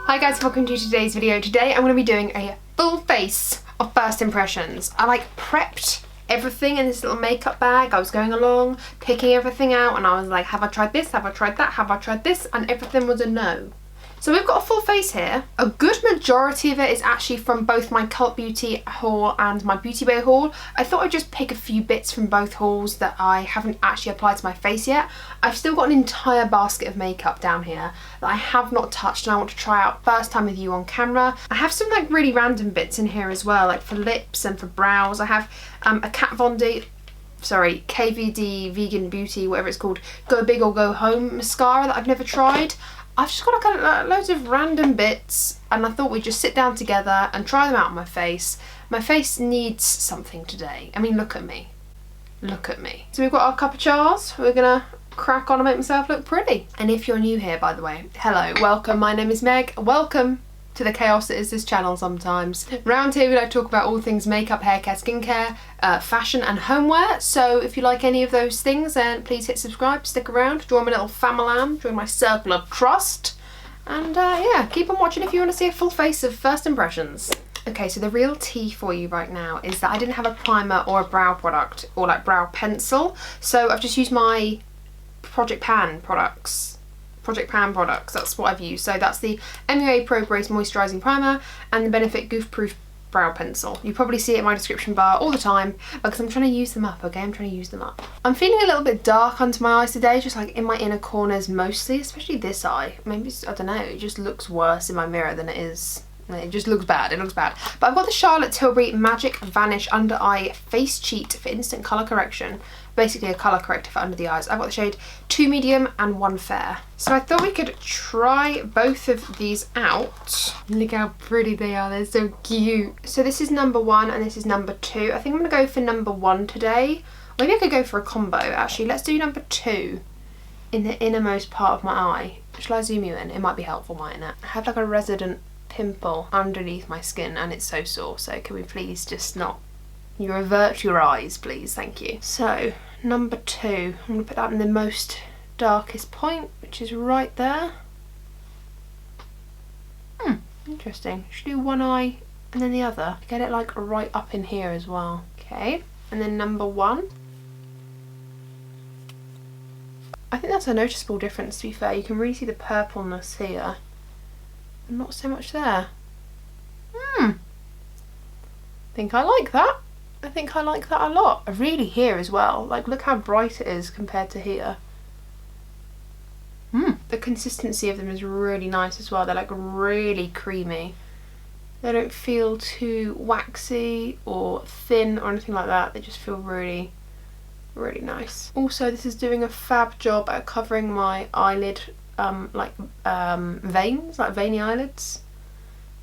Hi guys, welcome to today's video. Today I'm going to be doing a full face of first impressions. I prepped everything in this little makeup bag. I was going along, picking everything out, and I was like, have I tried this? Have I tried that? Have I tried this? And everything was a no. So we've got a full face here. A good majority of it is actually from both my Cult Beauty haul and my Beauty Bay haul. I thought I'd just pick a few bits from both hauls that I haven't actually applied to my face yet. I've still got an entire basket of makeup down here that I have not touched and I want to try out first time with you on camera. I have some really random bits in here as well, like for lips and for brows. I have a Kat Von D, sorry, KVD Vegan Beauty, whatever it's called, Go Big or Go Home mascara that I've never tried. I've just got loads of random bits and I thought we'd just sit down together and try them out on my face. My face needs something today. I mean, look at me. Look at me. So we've got our cup of chars. We're gonna crack on and make myself look pretty. And if you're new here, by the way, hello, welcome. My name is Meg. Welcome to the chaos that is this channel sometimes. Round here we like to talk about all things makeup, hair care, skincare, fashion and homeware. So if you like any of those things, then please hit subscribe, stick around, join my little familam, join my circle of trust. And yeah, keep on watching if you want to see a full face of first impressions. Okay, so the real tea for you right now is that I didn't have a primer or a brow product or brow pencil. So I've just used my Project Pan products, that's what I've used. So that's the MUA Pro Brace Moisturising Primer and the Benefit Goof Proof Brow Pencil. You probably see it in my description bar all the time because I'm trying to use them up, okay? I'm trying to use them up. I'm feeling a little bit dark under my eyes today, just in my inner corners mostly, especially this eye. Maybe, I don't know, it just looks worse in my mirror than it is. It just looks bad, it looks bad. But I've got the Charlotte Tilbury Magic Vanish Under Eye Face Cheat for instant colour correction. Basically a colour corrector for under the eyes. I've got the shade 2 medium and 1 fair. So I thought we could try both of these out. Look how pretty they are, they're so cute. So this is number 1 and this is number 2. I think I'm going to go for number 1 today. Maybe I could go for a combo actually. Let's do number 2 in the innermost part of my eye. Shall I zoom you in? It might be helpful, mightn't it? I have a resident pimple underneath my skin and it's so sore, so can we please just not, you avert your eyes please, thank you. So number 2, I'm going to put that in the most darkest point, which is right there. Interesting. Should do one eye and then the other, get it right up in here as well. Okay, and then number 1. I think that's a noticeable difference, to be fair. You can really see the purpleness here. Not so much there. I think I like that. I think I like that a lot. Really here as well. Look how bright it is compared to here. The consistency of them is really nice as well. They're really creamy. They don't feel too waxy or thin or anything like that. They just feel really, really nice. Also, this is doing a fab job at covering my eyelid veins, veiny eyelids.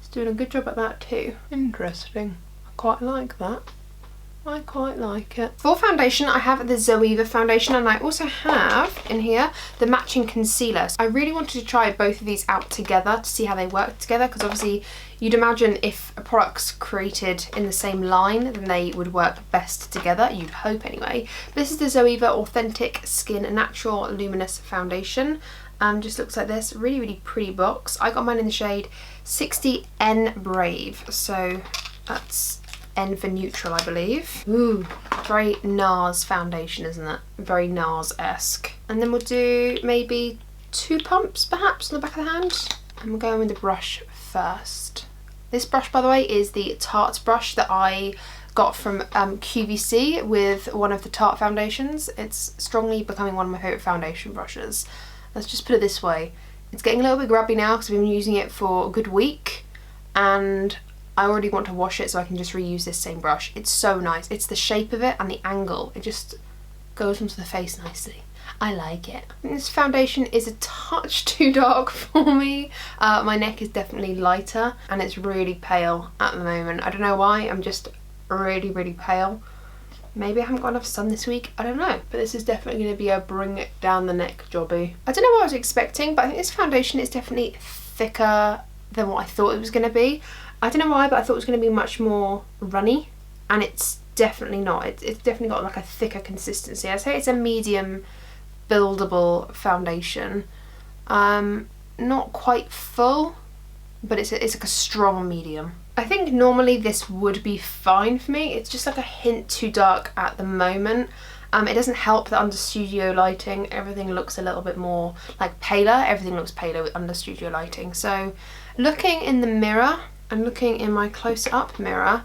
It's doing a good job at that too. Interesting. I quite like that. I quite like it. For foundation, I have the Zoeva foundation and I also have in here the matching concealer. I really wanted to try both of these out together to see how they work together, because obviously you'd imagine if a product's created in the same line then they would work best together, you'd hope anyway. This is the Zoeva Authentic Skin Natural Luminous Foundation. Just looks like this, really, really pretty box. I got mine in the shade 60N Brave, so that's N for neutral, I believe. Ooh, very NARS foundation, isn't it? Very NARS-esque. And then we'll do maybe 2 pumps, perhaps, on the back of the hand. And we'll go in with the brush first. This brush, by the way, is the Tarte brush that I got from QVC with one of the Tarte foundations. It's strongly becoming one of my favourite foundation brushes. Let's just put it this way. It's getting a little bit grubby now because I've been using it for a good week and I already want to wash it so I can just reuse this same brush. It's so nice. It's the shape of it and the angle. It just goes onto the face nicely. I like it. This foundation is a touch too dark for me. My neck is definitely lighter and it's really pale at the moment. I don't know why, I'm just really, really pale. Maybe I haven't got enough sun this week, I don't know. But this is definitely going to be a bring it down the neck jobby. I don't know what I was expecting, but I think this foundation is definitely thicker than what I thought it was going to be. I don't know why, but I thought it was going to be much more runny, and it's definitely not. It's definitely got a thicker consistency. I'd say it's a medium buildable foundation. Not quite full, but it's like a strong medium. I think normally this would be fine for me. It's just like a hint too dark at the moment. It doesn't help that under studio lighting everything looks a little bit more like paler. Everything looks paler under studio lighting. So looking in the mirror and looking in my close-up mirror,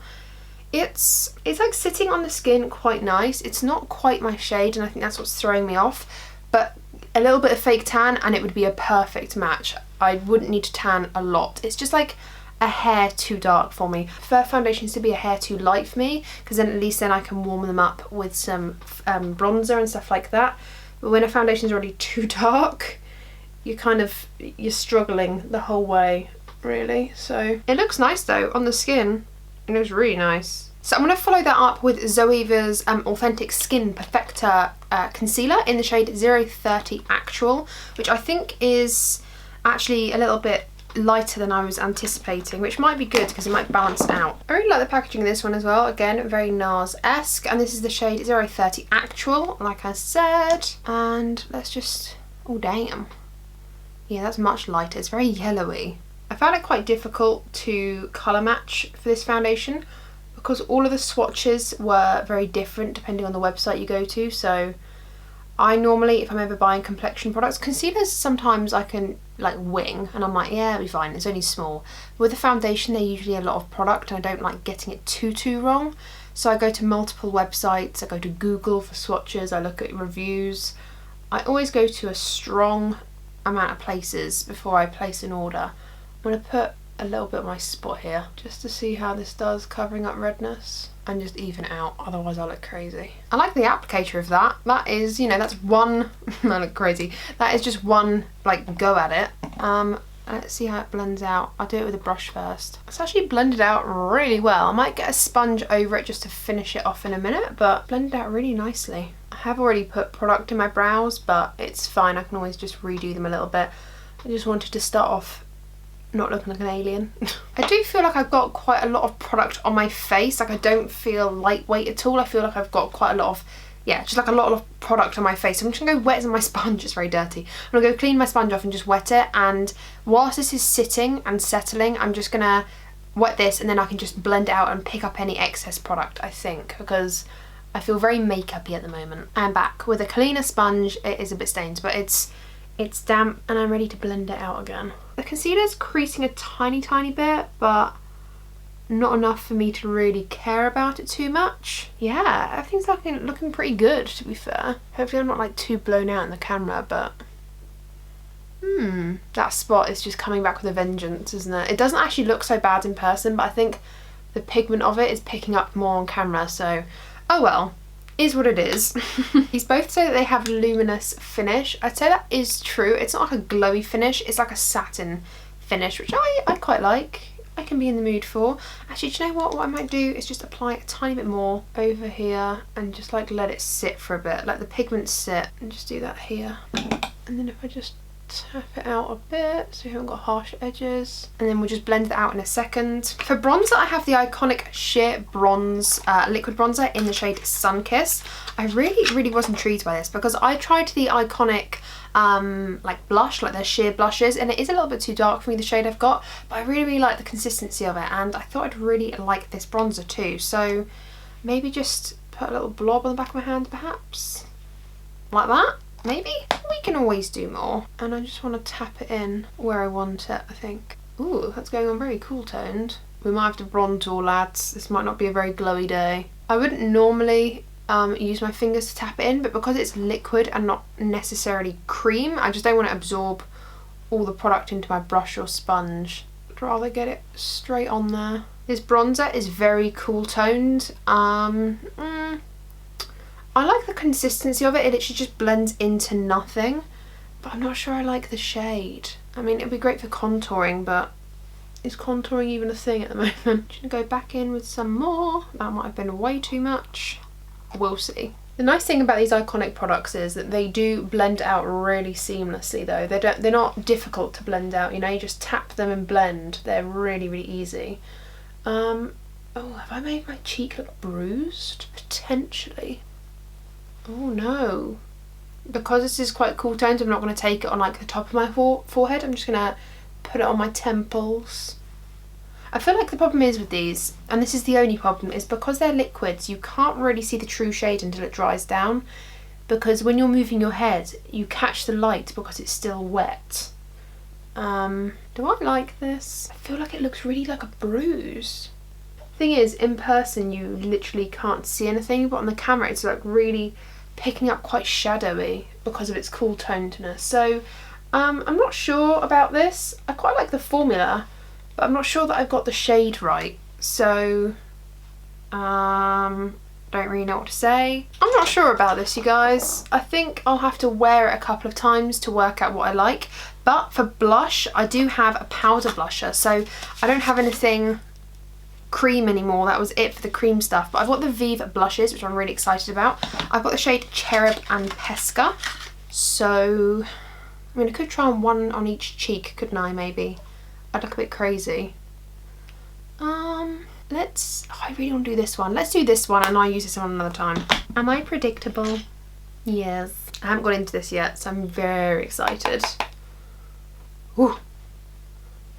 it's like sitting on the skin quite nice. It's not quite my shade, and I think that's what's throwing me off, but a little bit of fake tan and it would be a perfect match. I wouldn't need to tan a lot. It's just like a hair too dark for me. I prefer foundations to be a hair too light for me, because then at least then I can warm them up with some bronzer and stuff like that. But when a foundation is already too dark, you're struggling the whole way, really. So it looks nice though on the skin. It looks really nice. So I'm going to follow that up with Zoeva's Authentic Skin Perfecta concealer in the shade 030 Actual, which I think is actually a little bit lighter than I was anticipating, which might be good because it might balance it out. I really like the packaging of this one as well. Again, very NARS-esque, and this is the shade 030 Actual, like I said. And let's just, oh damn, yeah, that's much lighter. It's very yellowy. I found it quite difficult to colour match for this foundation because all of the swatches were very different depending on the website you go to. So I normally, if I'm ever buying complexion products, concealers sometimes I can like wing and I'm like, yeah, it'll be fine, it's only small. With the foundation, they're usually a lot of product and I don't like getting it too wrong. So I go to multiple websites, I go to Google for swatches, I look at reviews. I always go to a strong amount of places before I place an order. I'm going to put a little bit of my spot here just to see how this does, covering up redness, and just even it out, otherwise I look crazy. I like the applicator of that. That is, you know, that's one I look crazy. That is just one like go at it. Let's see how it blends out. I'll do it with a brush first. It's actually blended out really well. I might get a sponge over it just to finish it off in a minute, but blended out really nicely. I have already put product in my brows, but it's fine, I can always just redo them a little bit. I just wanted to start off not looking like an alien. I do feel like I've got quite a lot of product on my face. Like I don't feel lightweight at all. I feel like I've got quite a lot of, yeah, just like a lot of product on my face. So I'm just gonna go wet my sponge. It's very dirty. I'm gonna go clean my sponge off and just wet it. And whilst this is sitting and settling, I'm just gonna wet this and then I can just blend it out and pick up any excess product, I think, because I feel very makeup-y at the moment. I'm back with a cleaner sponge. It is a bit stained, but it's damp and I'm ready to blend it out again. The concealer's creasing a tiny bit, but not enough for me to really care about it too much. Yeah, everything's looking pretty good, to be fair. Hopefully I'm not like too blown out in the camera, but that spot is just coming back with a vengeance, isn't it? It doesn't actually look so bad in person, but I think the pigment of it is picking up more on camera, so oh well. Is what it is. These both say that they have luminous finish. I'd say that is true. It's not like a glowy finish, it's like a satin finish, which I quite like. I can be in the mood for. Actually, do you know what I might do is just apply a tiny bit more over here and just like let it sit for a bit, let the pigment sit, and just do that here. And then if I just tap it out a bit so we haven't got harsh edges, and then we'll just blend that out in a second. For bronzer, I have the iconic sheer bronze liquid bronzer in the shade Sunkissed. I really was intrigued by this because I tried the iconic like blush, like their sheer blushes, and it is a little bit too dark for me, the shade I've got, but I really like the consistency of it, and I thought I'd really like this bronzer too. So maybe just put a little blob on the back of my hand, perhaps like that. Maybe? We can always do more. And I just want to tap it in where I want it, I think. Ooh, that's going on very cool toned. We might have to bronze all, lads. This might not be a very glowy day. I wouldn't normally use my fingers to tap it in, but because it's liquid and not necessarily cream, I just don't want to absorb all the product into my brush or sponge. I'd rather get it straight on there. This bronzer is very cool toned. I like the consistency of it. It literally just blends into nothing, but I'm not sure I like the shade. I mean, it'd be great for contouring, but is contouring even a thing at the moment? I'm just gonna go back in with some more. That might have been way too much. We'll see. The nice thing about these iconic products is that they do blend out really seamlessly though. They're not difficult to blend out, you know, you just tap them and blend. They're really easy. Oh, have I made my cheek look bruised? Potentially. Oh no. Because this is quite cool toned, I'm not going to take it on like the top of my forehead. I'm just going to put it on my temples. I feel like the problem is with these, and this is the only problem, is because they're liquids, you can't really see the true shade until it dries down, because when you're moving your head, you catch the light because it's still wet. Do I like this? I feel like it looks really like a bruise. Thing is, in person you literally can't see anything, but on the camera it's like really picking up quite shadowy because of its cool tonedness. So I'm not sure about this. I quite like the formula, but I'm not sure that I've got the shade right. So don't really know what to say. I'm not sure about this, you guys. I think I'll have to wear it a couple of times to work out what I like. But for blush, I do have a powder blusher, so I don't have anything cream anymore. That was it for the cream stuff. But I've got the Vieve blushes, which I'm really excited about. I've got the shade Cherub and Pesca. So, I mean, I could try on one on each cheek, couldn't I, maybe? I'd look a bit crazy. I really want to do this one. Let's do this one and I'll use this one another time. Am I predictable? Yes. I haven't got into this yet, so I'm very excited. Ooh.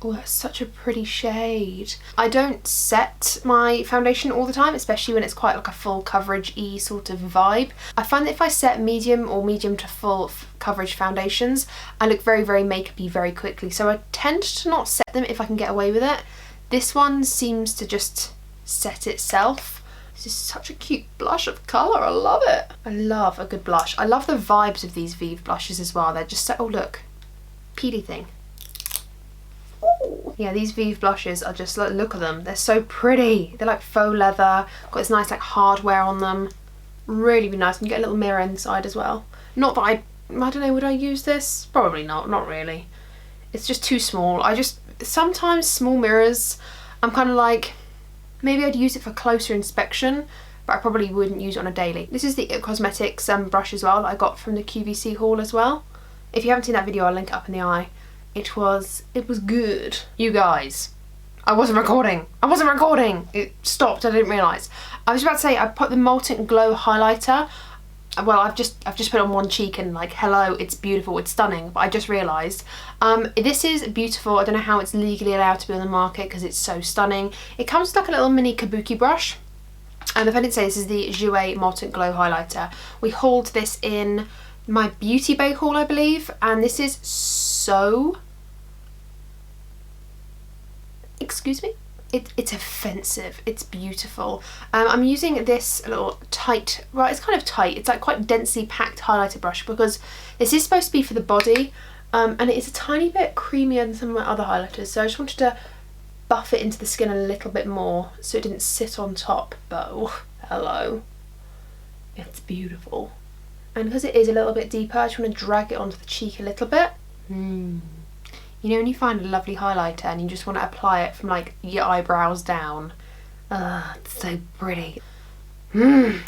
Oh, that's such a pretty shade. I don't set my foundation all the time, especially when it's quite like a full coverage-y sort of vibe. I find that if I set medium or medium to full coverage foundations, I look very, very makeup-y very quickly. So I tend to not set them if I can get away with it. This one seems to just set itself. This is such a cute blush of colour. I love it. I love a good blush. I love the vibes of these Vieve blushes as well. They're just so, oh look, peely thing. Ooh. Yeah, these Vieve blushes are just, look at them. They're so pretty. They're like faux leather. Got this nice like hardware on them. Really, really nice. And you get a little mirror inside as well. Not that I don't know, would I use this? Probably not. Not really. It's just too small. Sometimes small mirrors, I'm kind of like, maybe I'd use it for closer inspection, but I probably wouldn't use it on a daily. This is the It Cosmetics brush as well that I got from the QVC haul as well. If you haven't seen that video, I'll link it up in the eye. It was good. You guys, I wasn't recording. It stopped, I didn't realise. I was about to say, I put the Molten Glow highlighter. Well, I've just put it on one cheek and like, hello, it's beautiful, it's stunning, but I just realised. This is beautiful. I don't know how it's legally allowed to be on the market because it's so stunning. It comes with like a little mini kabuki brush. And if I didn't say, this is the Jouer Molten Glow highlighter. We hauled this in my Beauty Bay haul, I believe, and this is so... Excuse me? It's offensive. It's beautiful. I'm using this little tight, well, it's kind of tight, it's like quite densely packed highlighter brush because this is supposed to be for the body, and it is a tiny bit creamier than some of my other highlighters, so I just wanted to buff it into the skin a little bit more so it didn't sit on top, but oh, hello. It's beautiful. And because it is a little bit deeper, I just want to drag it onto the cheek a little bit. You know when you find a lovely highlighter and you just want to apply it from like your eyebrows down? It's so pretty. Like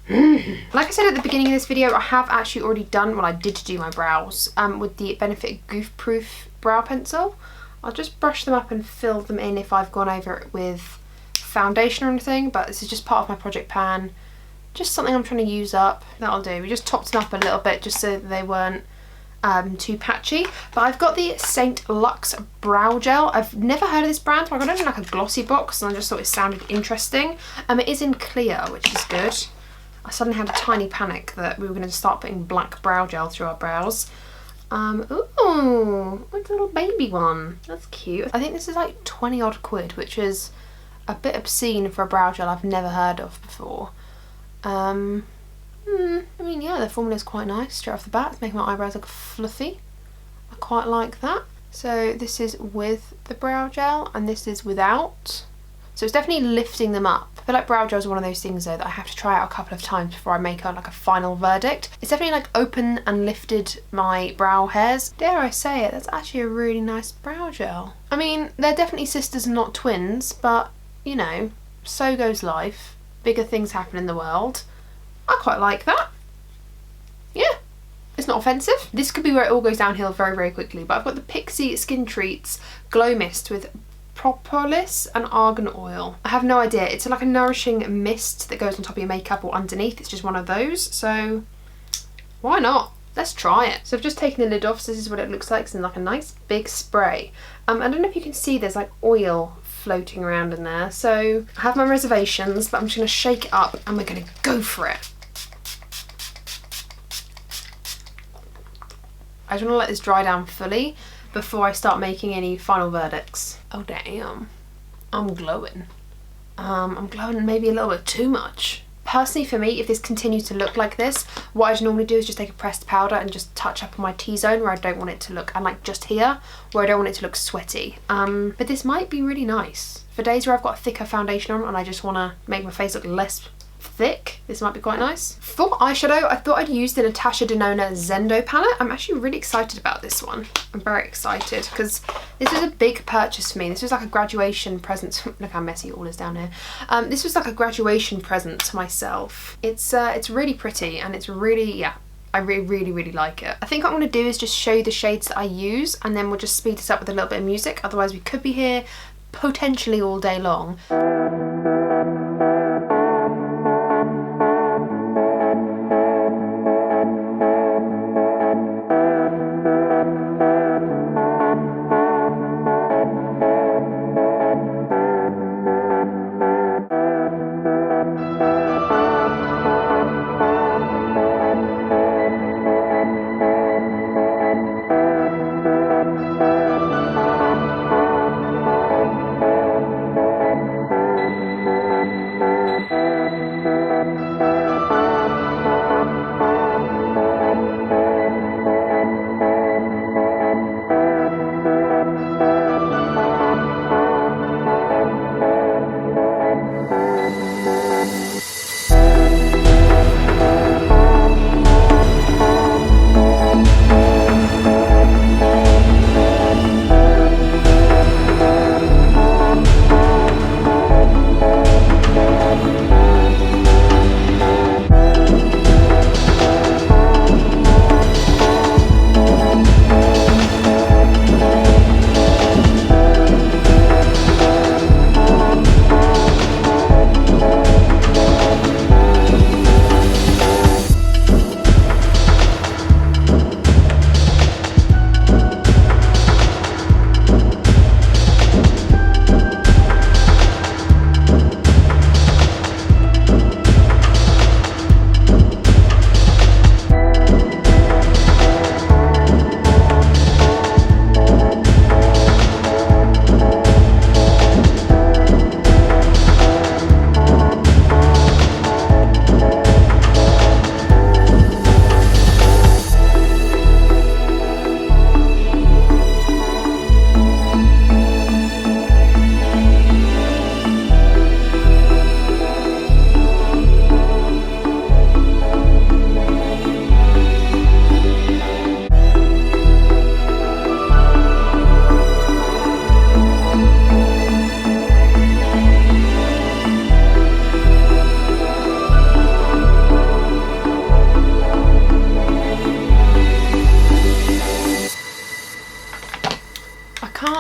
I said at the beginning of this video, I have actually already done, well, I did do my brows with the Benefit Goof Proof brow pencil. I'll just brush them up and fill them in if I've gone over it with foundation or anything, but this is just part of my project pan. Just something I'm trying to use up. That'll do. We just topped them up a little bit just so that they weren't too patchy. But I've got the Saint Luxe brow gel. I've never heard of this brand, but I got it in like a glossy box and I just thought it sounded interesting. It is in clear, which is good. I suddenly had a tiny panic that we were going to start putting black brow gel through our brows. Ooh, it's a little baby one. That's cute. I think this is like 20 odd quid, which is a bit obscene for a brow gel I've never heard of before. I mean, yeah, the formula is quite nice straight off the bat. It's making my eyebrows look fluffy. I quite like that. So this is with the brow gel and this is without. So it's definitely lifting them up. I feel like brow gel is one of those things though that I have to try out a couple of times before I make like a final verdict. It's definitely like open and lifted my brow hairs. Dare I say it, that's actually a really nice brow gel. I mean, they're definitely sisters and not twins, but you know, so goes life. Bigger things happen in the world. I quite like that. Yeah, it's not offensive. This could be where it all goes downhill very, very quickly, but I've got the Pixi Skin Treats Glow Mist with propolis and argan oil. I have no idea. It's like a nourishing mist that goes on top of your makeup or underneath. It's just one of those, so why not? let's try it. So I've just taken the lid off, so this is what it looks like. It's in like a nice big spray. I don't know if you can see, there's like oil floating around in there. So I have my reservations, but I'm just gonna shake it up and we're gonna go for it. I just wanna let this dry down fully before I start making any final verdicts. Oh damn, I'm glowing. I'm glowing maybe a little bit too much. Personally for me, if this continues to look like this, what I normally do is just take a pressed powder and just touch up on my T-zone where I don't want it to look, and like just here where I don't want it to look sweaty. But this might be really nice. For days where I've got a thicker foundation on and I just want to make my face look less thick, this might be quite nice. For eyeshadow, I thought I'd use the Natasha Denona Zendo palette. I'm actually really excited about this one. I'm very excited because this was a big purchase for me. This was like a graduation present. Look how messy it all is down here. This was like a graduation present to myself. It's really pretty and it's really, yeah, I really like it. I think what I'm going to do is just show you the shades that I use, and then we'll just speed this up with a little bit of music. Otherwise we could be here potentially all day long.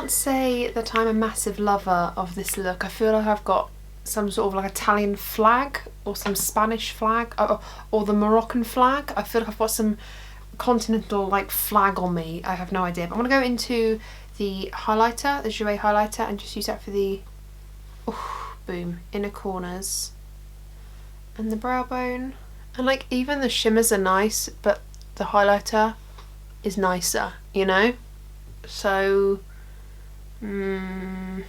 Say that I'm a massive lover of this look. I feel like I've got some sort of like Italian flag or some Spanish flag or the Moroccan flag. I feel like I've got some continental like flag on me. I have no idea, but I'm gonna go into the highlighter, the Jouer highlighter, and just use that for the boom, inner corners and the brow bone. And like even the shimmers are nice, but the highlighter is nicer, you know? So I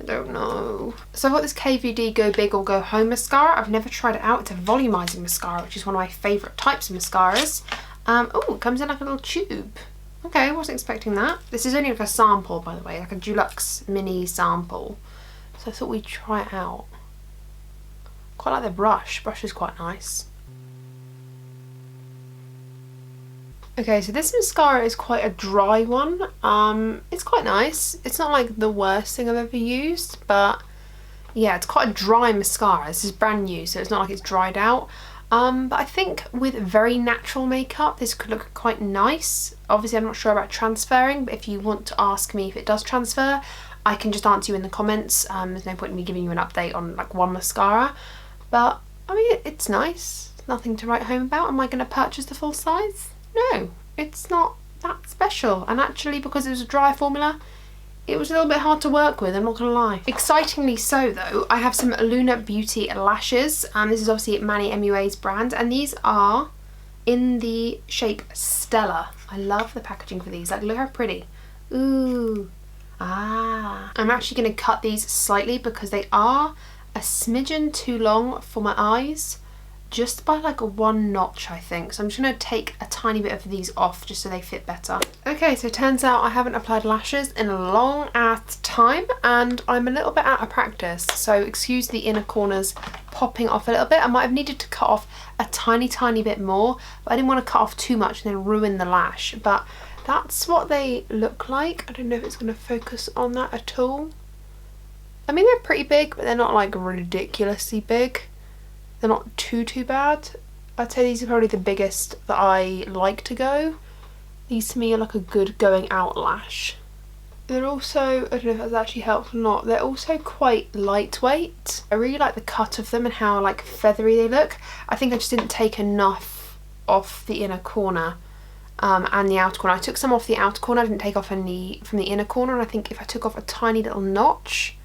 don't know. So I've got this KVD Go Big or Go Home mascara. I've never tried it out. It's a volumizing mascara, which is one of my favourite types of mascaras. Oh, it comes in like a little tube. Okay, I wasn't expecting that. This is only like a sample, by the way, like a Deluxe mini sample. So I thought we'd try it out. Quite like the brush. Brush is quite nice. Okay, so this mascara is quite a dry one. It's quite nice. It's not like the worst thing I've ever used, but yeah, it's quite a dry mascara. This is brand new, so it's not like it's dried out. But I think with very natural makeup, this could look quite nice. Obviously, I'm not sure about transferring, but if you want to ask me if it does transfer, I can just answer you in the comments. There's no point in me giving you an update on like one mascara. But I mean, it's nice. nothing to write home about. Am I going to purchase the full size? No, it's not that special. And actually, because it was a dry formula, it was a little bit hard to work with, I'm not gonna lie. Excitingly so though, I have some Lunar Beauty lashes, and this is obviously Manny MUA's brand, and these are in the shape Stella. I love the packaging for these, like look how pretty. Ooh, I'm actually gonna cut these slightly because they are a smidgen too long for my eyes, just by like 1 notch I think. So I'm just gonna take a tiny bit of these off just so they fit better. Okay, so it turns out I haven't applied lashes in a long ass time and I'm a little bit out of practice. So excuse the inner corners popping off a little bit. I might have needed to cut off a tiny bit more, but I didn't want to cut off too much and then ruin the lash. But that's what they look like. I don't know if it's gonna focus on that at all. I mean, they're pretty big, but they're not like ridiculously big. They're not too bad. I'd say these are probably the biggest that I like to go. These to me are like a good going out lash. They're also, I don't know if that's actually helpful or not, they're also quite lightweight. I really like the cut of them and how like feathery they look. I think I just didn't take enough off the inner corner and the outer corner. I took some off the outer corner, I didn't take off any from the inner corner, and I think if I took off a tiny little notch,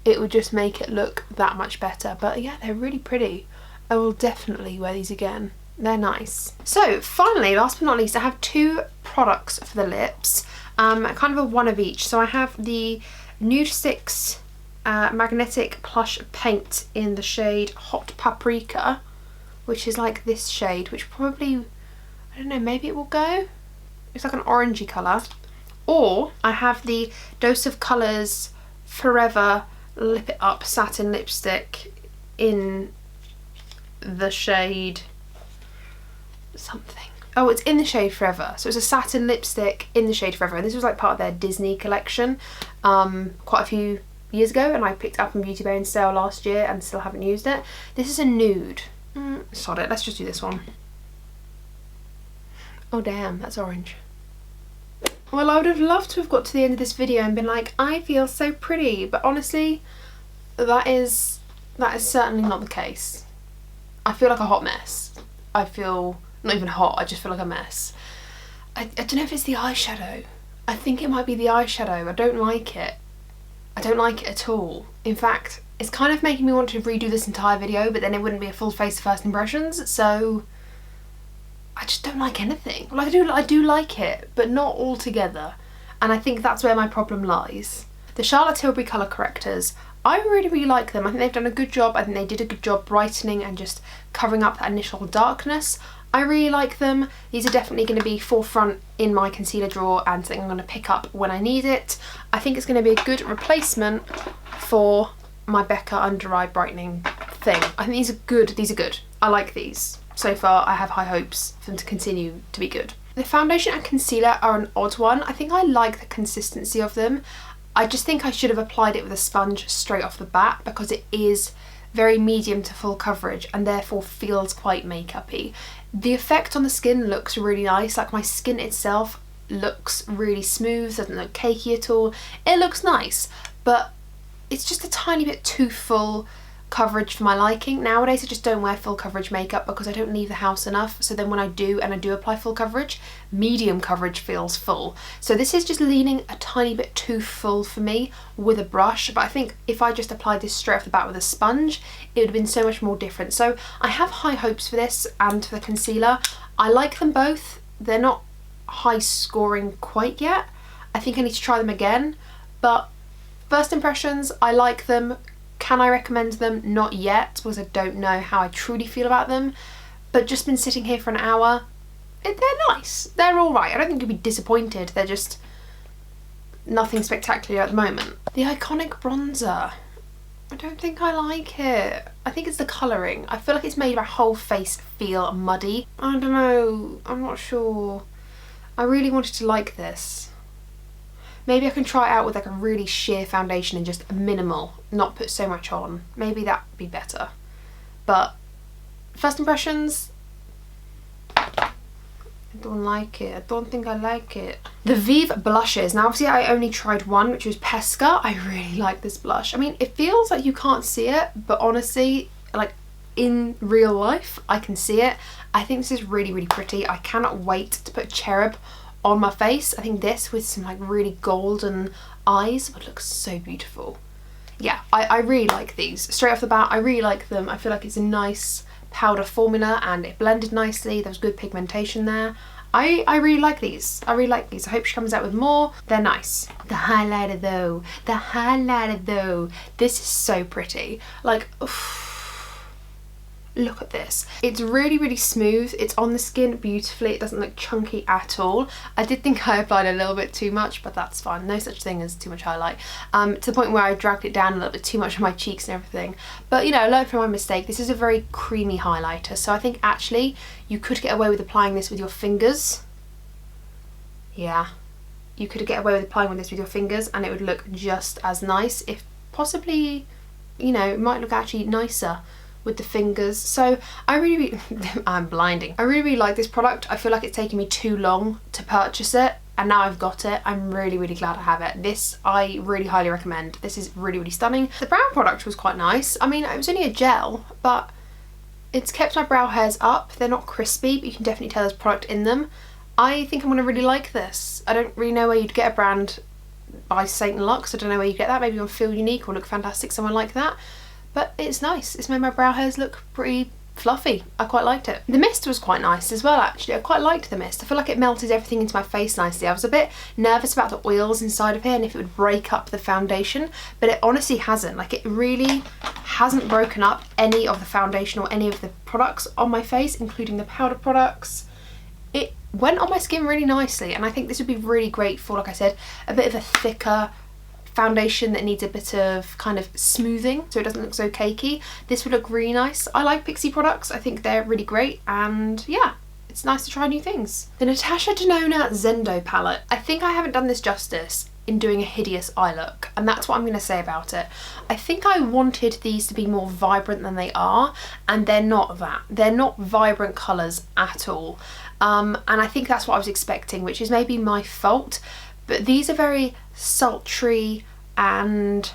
it would just make it look that much better. But yeah, they're really pretty. I will definitely wear these again. They're nice. So finally, last but not least, I have 2 products for the lips, kind of a one of each. So I have the Nudestix magnetic plush paint in the shade Hot Paprika, which is like this shade, which probably, I don't know, maybe it will go. It's like an orangey colour. Or I have the Dose of Colours Forever Lip It Up satin lipstick in the shade something. Oh, it's in the shade Forever. So it's a satin lipstick in the shade Forever, and this was like part of their Disney collection quite a few years ago, and I picked it up in Beauty Bay in sale last year and still haven't used it. This is a nude. Sod it, let's just do this one. Oh damn, that's orange. Well, I would have loved to have got to the end of this video and been like, I feel so pretty, but honestly, that is certainly not the case. I feel like a hot mess. I feel not even hot, I just feel like a mess. I don't know if it's the eyeshadow. I think it might be the eyeshadow. I don't like it. I don't like it at all. In fact, it's kind of making me want to redo this entire video, but then it wouldn't be a full face first impressions, so I just don't like anything. Well, I do like it, but not altogether. And I think that's where my problem lies. The Charlotte Tilbury colour correctors, I really like them. I think they've done a good job. I think they did a good job brightening and just covering up that initial darkness. I really like them. These are definitely going to be forefront in my concealer drawer and something I'm going to pick up when I need it. I think it's going to be a good replacement for my Becca under eye brightening thing. I think these are good. These are good. I like these. So far, I have high hopes for them to continue to be good. The foundation and concealer are an odd one. I think I like the consistency of them. I just think I should have applied it with a sponge straight off the bat because it is very medium to full coverage and therefore feels quite makeup-y. The effect on the skin looks really nice, like my skin itself looks really smooth, doesn't look cakey at all. It looks nice, but it's just a tiny bit too full coverage for my liking. Nowadays I just don't wear full coverage makeup because I don't leave the house enough, so then when I do and I do apply full coverage, medium coverage feels full. So this is just leaning a tiny bit too full for me with a brush, but I think if I just applied this straight off the bat with a sponge, it would have been so much more different. So I have high hopes for this and for the concealer. I like them both. They're not high scoring quite yet. I think I need to try them again, but first impressions, I like them. Can I recommend them? Not yet, because I don't know how I truly feel about them, but just been sitting here for an hour. They're nice. They're all right. I don't think you'll be disappointed. They're just nothing spectacular at the moment. The Iconic bronzer. I don't think I like it. I think it's the colouring. I feel like it's made my whole face feel muddy. I don't know. I'm not sure. I really wanted to like this. Maybe I can try it out with like a really sheer foundation and just minimal, not put so much on. Maybe that'd be better. But first impressions, I don't like it. I don't think I like it. The Vieve blushes. Now obviously I only tried one, which was Pesca. I really like this blush. I mean, it feels like you can't see it, but honestly, like in real life. I can see it. I think this is really, really pretty. I cannot wait to put Cherub on my face. I think this with some like really golden eyes would look so beautiful. Yeah, I really like these. Straight off the bat, I really like them. I feel like it's a nice powder formula and it blended nicely. There's good pigmentation there. I really like these. I really like these. I hope she comes out with more. They're nice. The highlighter though. The highlighter though. This is so pretty. Like, oof. Look at this. It's really, really smooth. It's on the skin beautifully. It doesn't look chunky at all. I did think I applied a little bit too much, but that's fine. No such thing as too much highlight. To the point where I dragged it down a little bit too much on my cheeks and everything. But you know, learn from my mistake. This is a very creamy highlighter. So I think actually you could get away with applying this with your fingers. Yeah. You could get away with applying this with your fingers and it would look just as nice. If possibly, you know, it might look actually nicer with the fingers. So I really I'm blinding. I really like this product. I feel like it's taken me too long to purchase it and now I've got it. I'm really, really glad I have it. This I really highly recommend. This is really, really stunning. The brow product was quite nice. I mean, it was only a gel, but it's kept my brow hairs up. They're not crispy, but you can definitely tell there's product in them. I think I'm gonna really like this. I don't really know where you'd get a brand by Saint Luxe. I don't know where you get that. Maybe on Feel Unique or Look Fantastic, someone like that. But it's nice. It's made my brow hairs look pretty fluffy. I quite liked it. The mist was quite nice as well, actually. I quite liked the mist. I feel like it melted everything into my face nicely. I was a bit nervous about the oils inside of here and if it would break up the foundation, but it honestly hasn't. Like, it really hasn't broken up any of the foundation or any of the products on my face, including the powder products. It went on my skin really nicely, and I think this would be really great for, like I said, a bit of a thicker foundation that needs a bit of kind of smoothing so it doesn't look so cakey. This would look really nice. I like Pixi products. I think they're really great, and yeah, it's nice to try new things. The Natasha Denona Zendo palette. I think I haven't done this justice in doing a hideous eye look, and that's what I'm going to say about it. I think I wanted these to be more vibrant than they are, and they're not that. They're not vibrant colours at all, and I think that's what I was expecting, which is maybe my fault. But these are very sultry and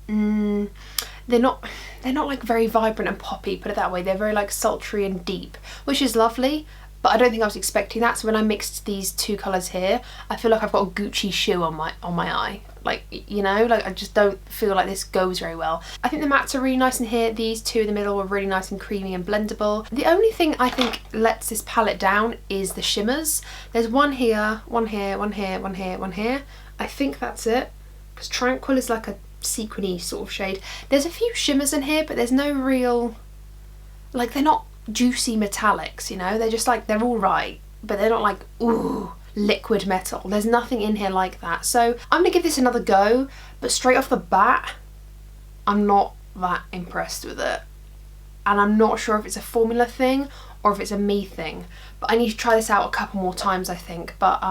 they're not like very vibrant and poppy, put it that way. They're very like sultry and deep, which is lovely, but I don't think I was expecting that. So when I mixed these two colours here, I feel like I've got a Gucci shoe on my eye. Like, you know, like I just don't feel like this goes very well. I think the mattes are really nice in here. These two in the middle are really nice and creamy and blendable. The only thing I think lets this palette down is the shimmers. There's one here, one here, one here, one here, one here. I think that's it, because Tranquil is like a sequiny sort of shade. There's a few shimmers in here, but there's no real, like, they're not juicy metallics, you know? They're just like, they're all right, but they're not like, ooh, liquid metal. There's nothing in here like that. So I'm gonna give this another go, but straight off the bat, I'm not that impressed with it. And I'm not sure if it's a formula thing or if it's a me thing. But I need to try this out a couple more times, I think. But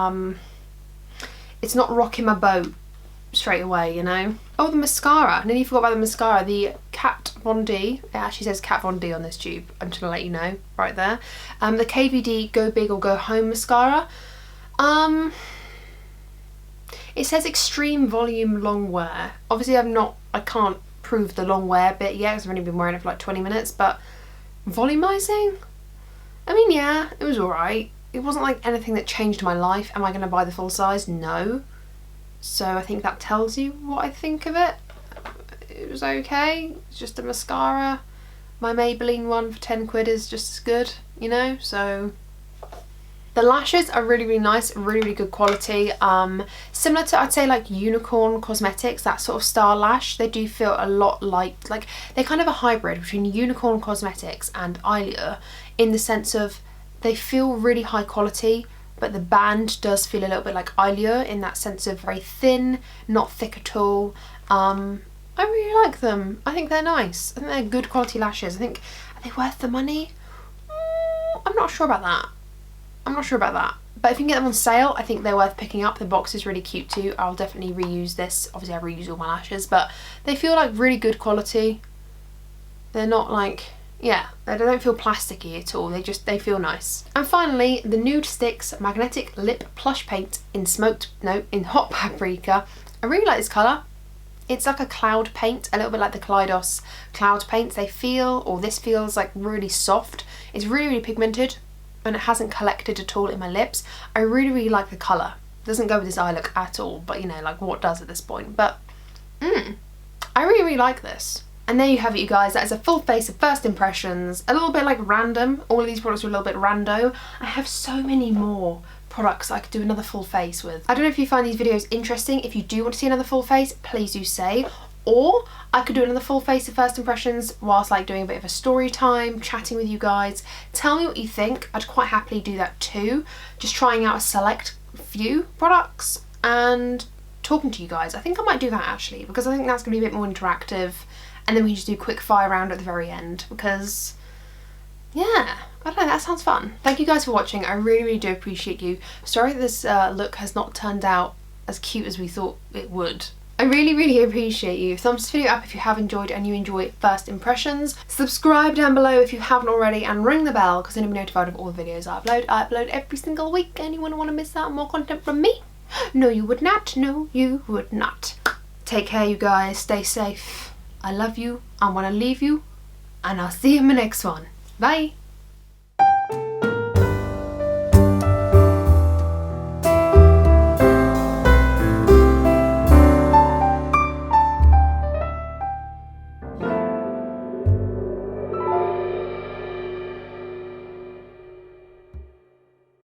it's not rocking my boat straight away, you know? Oh, the mascara. I nearly forgot about the mascara. The Kat Von D. It actually says Kat Von D on this tube. I'm just gonna let you know right there. The KVD Go Big or Go Home mascara. It says extreme volume long wear. Obviously I can't prove the long wear bit yet because I've only been wearing it for like 20 minutes, but volumizing? I mean, yeah, it was alright. It wasn't like anything that changed my life. Am I going to buy the full size? No. So I think that tells you what I think of it. It was okay. It's just a mascara. My Maybelline one for 10 quid is just as good, you know, so... The lashes are really, really nice, really, really good quality. Similar to, I'd say, like Unicorn Cosmetics, that sort of star lash. They do feel a lot like they're kind of a hybrid between Unicorn Cosmetics and Eyelure, in the sense of they feel really high quality, but the band does feel a little bit like Eyelure in that sense of very thin, not thick at all. I really like them. I think they're nice. I think they're good quality lashes. I think, are they worth the money? I'm not sure about that. But if you can get them on sale, I think they're worth picking up. The box is really cute too. I'll definitely reuse this. Obviously I reuse all my lashes, but they feel like really good quality. They're not like, yeah, they don't feel plasticky at all. They feel nice. And finally, the Nudestix Magnetic Lip Plush Paint in Hot Paprika. I really like this colour. It's like a cloud paint, a little bit like the Kaleidos cloud paints. They feel, or this feels like really soft. It's really, really pigmented and it hasn't collected at all in my lips. I really, really like the colour. It doesn't go with this eye look at all, but you know, like what does at this point? But I really, really like this. And there you have it, you guys. That is a full face of first impressions. A little bit like random. All of these products are a little bit rando. I have so many more products I could do another full face with. I don't know if you find these videos interesting. If you do want to see another full face, please do say. Or I could do another full face of first impressions whilst like doing a bit of a story time, chatting with you guys. Tell me what you think. I'd quite happily do that too. Just trying out a select few products and talking to you guys. I think I might do that actually, because I think that's going to be a bit more interactive. And then we can just do a quick fire round at the very end because, yeah, I don't know, that sounds fun. Thank you guys for watching. I really, really do appreciate you. Sorry that this look has not turned out as cute as we thought it would. I really, really appreciate you. Thumbs this video up if you have enjoyed and you enjoy first impressions. Subscribe down below if you haven't already and ring the bell because then you'll be notified of all the videos I upload. I upload every single week. Anyone want to miss out on more content from me? No, you would not. No, you would not. Take care, you guys. Stay safe. I love you, I want to leave you, and I'll see you in my next one. Bye!